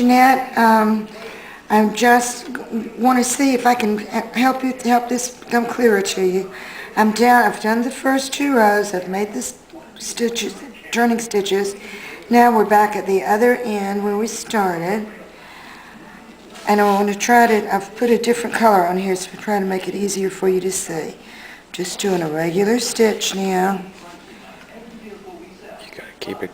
Jeanette. I just want to see if I can help this become clearer to you. I've done the first 2 rows. I've made the stitches, turning stitches. Now we're back at the other end where we started. And I want to try to, I've put a different color on here so we try to make it easier for you to see. Just doing a regular stitch now. You gotta keep it.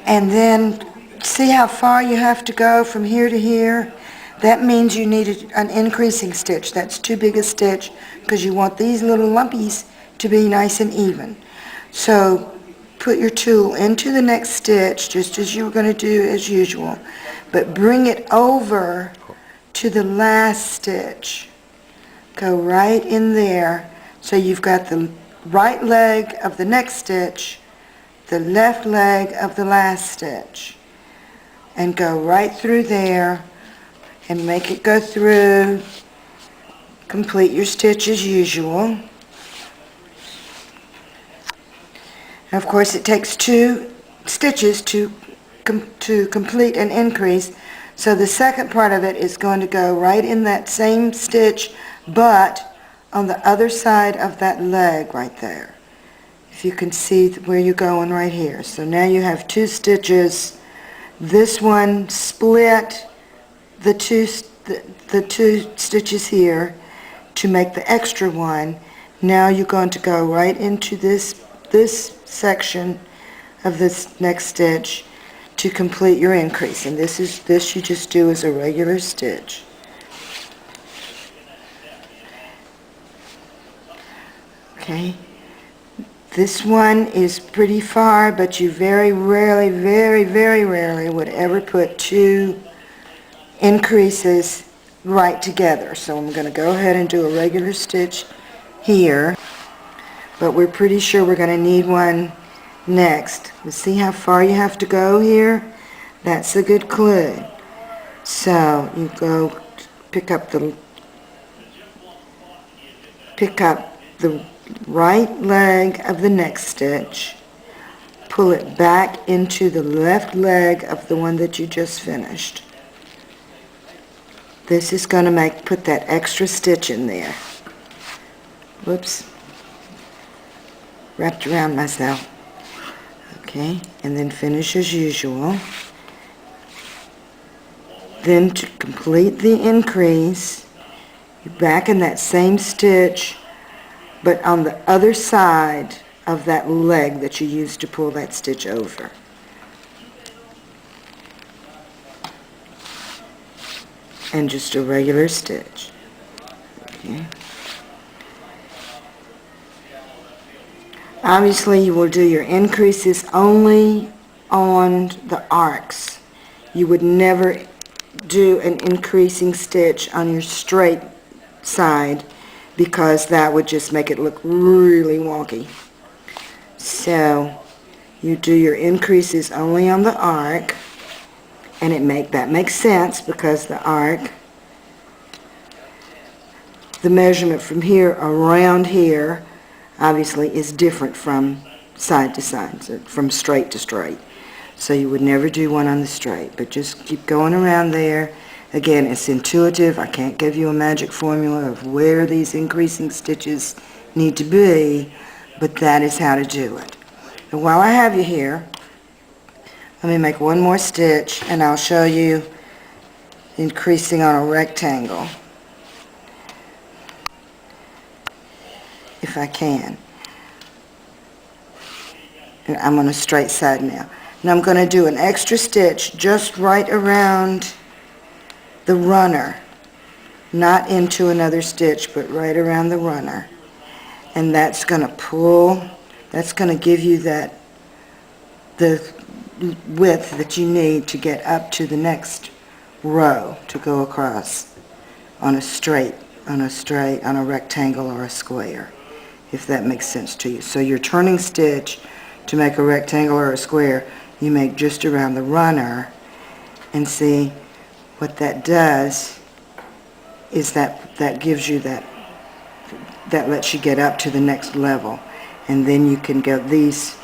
And then see how far you have to go from here to here? That means you need an increasing stitch. That's too big a stitch because you want these little lumpies to be nice and even. So put your tool into the next stitch just as you were going to do as usual, but bring it over to the last stitch. Go right in there so you've got the right leg of the next stitch, the left leg of the last stitch, and go right through there and make it go through. Complete your stitch as usual. And of course it takes 2 stitches to complete an increase, so the second part of it is going to go right in that same stitch but on the other side of that leg right there. If you can see where you're going right here. So now you have 2 stitches. This one split the two stitches here to make the extra one. Now you're going to go right into this section of this next stitch to complete your increase, and this you just do as a regular stitch. Okay, this one is pretty far, but you very rarely would ever put 2 increases right together. So I'm going to go ahead and do a regular stitch here, but we're pretty sure we're going to need one next. Let's see how far you have to go here. That's a good clue. So you go pick up the right leg of the next stitch, pull it back into the left leg of the one that you just finished. This is going to put that extra stitch in there. Whoops. Wrapped around myself. Okay, and then finish as usual. Then to complete the increase, you're back in that same stitch, but on the other side of that leg that you used to pull that stitch over. And just a regular stitch. Okay. Obviously you will do your increases only on the arcs. You would never do an increasing stitch on your straight side because that would just make it look really wonky. So you do your increases only on the arc, and that makes sense because the arc, the measurement from here around here obviously is different from side to side, so from straight to straight. So you would never do one on the straight, but just keep going around there. Again, it's intuitive. I can't give you a magic formula of where these increasing stitches need to be, but that is how to do it. And while I have you here, let me make one more stitch and I'll show you increasing on a rectangle, if I can. And I'm on a straight side now. Now I'm going to do an extra stitch just right around the runner, not into another stitch, but right around the runner. And that's going to pull, that's going to give you the width that you need to get up to the next row to go across on a rectangle or a square, if that makes sense to you. So your turning stitch to make a rectangle or a square, you make just around the runner, and see what that does is that gives you that lets you get up to the next level, and then you can go these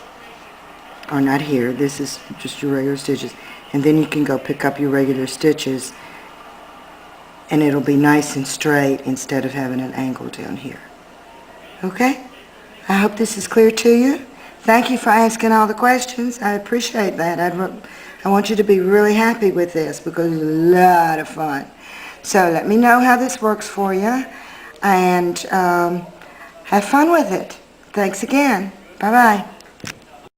or not here, this is just your regular stitches, and then you can go pick up your regular stitches, and it'll be nice and straight instead of having an angle down here. Okay? I hope this is clear to you. Thank you for asking all the questions. I appreciate that. I want you to be really happy with this because it's a lot of fun. So let me know how this works for you, and have fun with it. Thanks again. Bye-bye.